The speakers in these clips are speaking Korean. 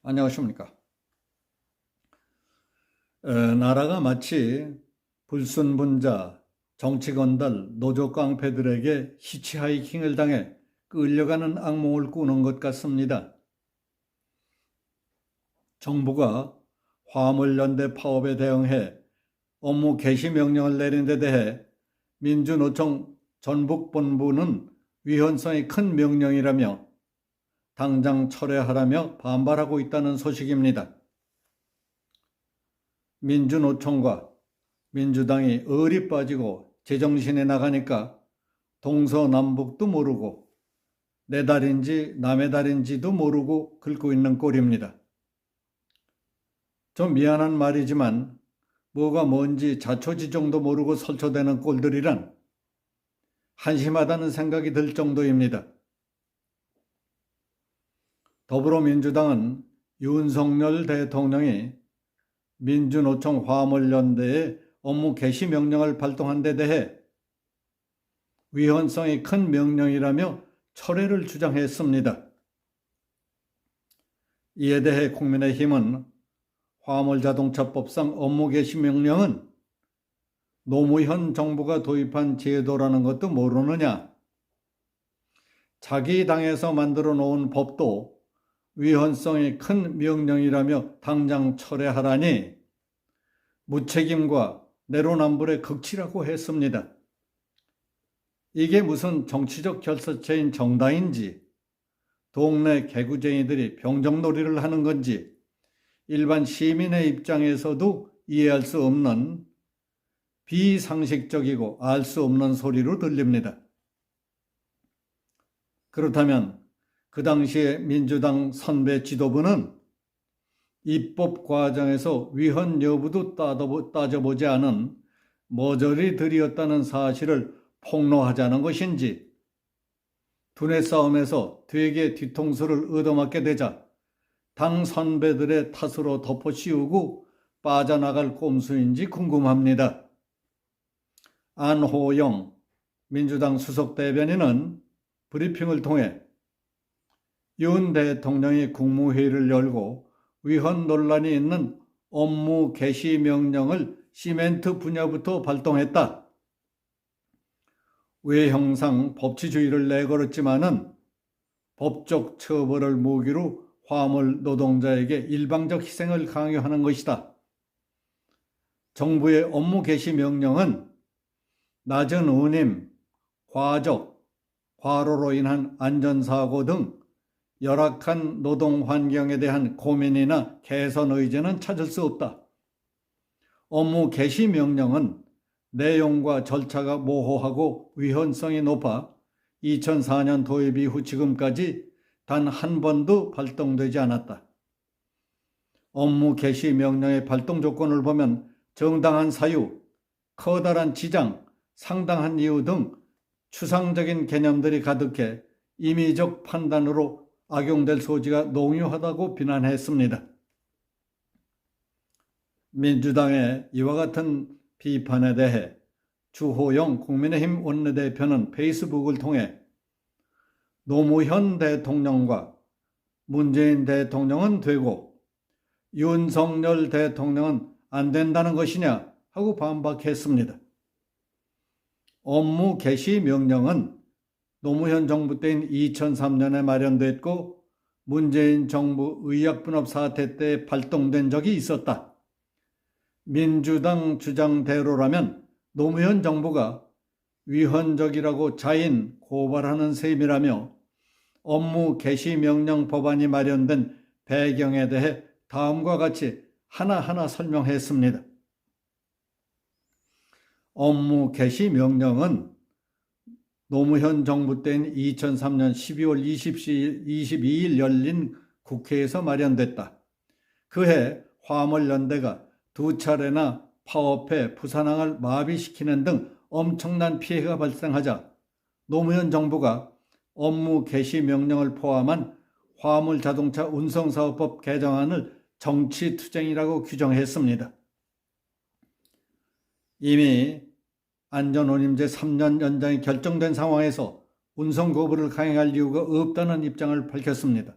안녕하십니까. 나라가 마치 불순분자, 정치건달, 노조깡패들에게 히치하이킹을 당해 끌려가는 악몽을 꾸는 것 같습니다. 정부가 화물연대 파업에 대응해 업무 개시 명령을 내린 데 대해 민주노총 전북본부는 위헌성이 큰 명령이라며 당장 철회하라며 반발하고 있다는 소식입니다. 민주노총과 민주당이 얼이 빠지고 제정신에 나가니까 동서남북도 모르고 내 달인지 남의 달인지도 모르고 긁고 있는 꼴입니다. 좀 미안한 말이지만 뭐가 뭔지 자초지종도 모르고 설쳐대는 꼴들이란 한심하다는 생각이 들 정도입니다. 더불어민주당은 윤석열 대통령이 민주노총 화물연대의 업무 개시 명령을 발동한 데 대해 위헌성이 큰 명령이라며 철회를 주장했습니다. 이에 대해 국민의힘은 화물자동차법상 업무 개시 명령은 노무현 정부가 도입한 제도라는 것도 모르느냐? 자기 당에서 만들어 놓은 법도 위헌성이 큰 명령이라며 당장 철회하라니 무책임과 내로남불의 극치라고 했습니다. 이게 무슨 정치적 결사체인 정당인지 동네 개구쟁이들이 병정놀이를 하는 건지 일반 시민의 입장에서도 이해할 수 없는 비상식적이고 알 수 없는 소리로 들립니다. 그렇다면 그 당시에 민주당 선배 지도부는 입법 과정에서 위헌 여부도 따져보지 않은 머저리들이었다는 사실을 폭로하자는 것인지 두뇌 싸움에서 되게 뒤통수를 얻어맞게 되자 당 선배들의 탓으로 덮어씌우고 빠져나갈 꼼수인지 궁금합니다. 안호영 민주당 수석대변인은 브리핑을 통해 윤 대통령이 국무회의를 열고 위헌 논란이 있는 업무 개시 명령을 시멘트 분야부터 발동했다. 외형상 법치주의를 내걸었지만은 법적 처벌을 무기로 화물 노동자에게 일방적 희생을 강요하는 것이다. 정부의 업무 개시 명령은 낮은 운임, 과적, 과로로 인한 안전사고 등 열악한 노동 환경에 대한 고민이나 개선 의지는 찾을 수 없다. 업무 개시 명령은 내용과 절차가 모호하고 위헌성이 높아 2004년 도입 이후 지금까지 단 한 번도 발동되지 않았다. 업무 개시 명령의 발동 조건을 보면 정당한 사유, 커다란 지장, 상당한 이유 등 추상적인 개념들이 가득해 임의적 판단으로 악용될 소지가 농후하다고 비난했습니다. 민주당의 이와 같은 비판에 대해 주호영 국민의힘 원내대표는 페이스북을 통해 노무현 대통령과 문재인 대통령은 되고 윤석열 대통령은 안 된다는 것이냐 하고 반박했습니다. 업무 개시 명령은 노무현 정부 때인 2003년에 마련됐고 문재인 정부 의약분업 사태 때 발동된 적이 있었다. 민주당 주장대로라면 노무현 정부가 위헌적이라고 자인 고발하는 셈이라며 업무 개시 명령 법안이 마련된 배경에 대해 다음과 같이 하나하나 설명했습니다. 업무 개시 명령은 노무현 정부 때인 2003년 12월 22일 열린 국회에서 마련됐다. 그해 화물연대가 2차례나 파업해 부산항을 마비시키는 등 엄청난 피해가 발생하자 노무현 정부가 업무 개시 명령을 포함한 화물자동차 운송사업법 개정안을 정치투쟁이라고 규정했습니다. 이미 안전운임제 3년 연장이 결정된 상황에서 운송 거부를 강행할 이유가 없다는 입장을 밝혔습니다.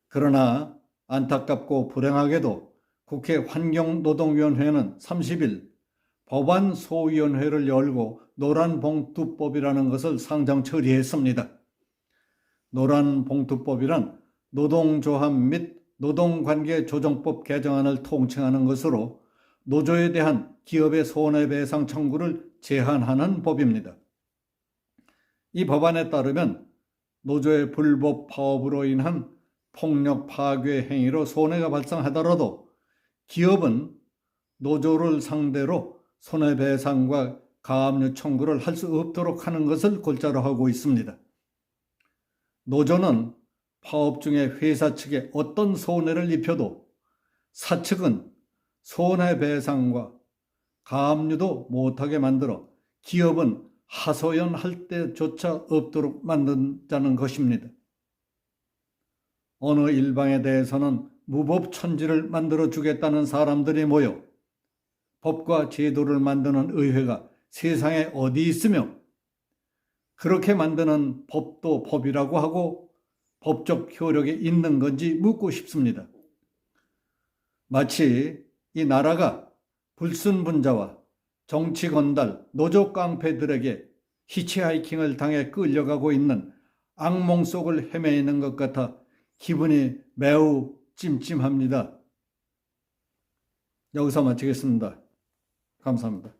그러나 안타깝고 불행하게도 국회 환경노동위원회는 30일 법안소위원회를 열고 노란봉투법이라는 것을 상정 처리했습니다. 노란봉투법이란 노동조합 및 노동관계조정법 개정안을 통칭하는 것으로 노조에 대한 기업의 손해배상 청구를 제한하는 법입니다. 이 법안에 따르면 노조의 불법 파업으로 인한 폭력 파괴 행위로 손해가 발생하더라도 기업은 노조를 상대로 손해배상과 가압류 청구를 할 수 없도록 하는 것을 골자로 하고 있습니다. 노조는 파업 중에 회사 측에 어떤 손해를 입혀도 사측은 손해배상과 가압류도 못하게 만들어 기업은 하소연할 때조차 없도록 만든다는 것입니다. 어느 일방에 대해서는 무법천지를 만들어주겠다는 사람들이 모여 법과 제도를 만드는 의회가 세상에 어디 있으며 그렇게 만드는 법도 법이라고 하고 법적 효력이 있는 건지 묻고 싶습니다. 마치 이 나라가 불순분자와 정치건달, 노조 깡패들에게 히치하이킹을 당해 끌려가고 있는 악몽 속을 헤매이는 것 같아 기분이 매우 찜찜합니다. 여기서 마치겠습니다. 감사합니다.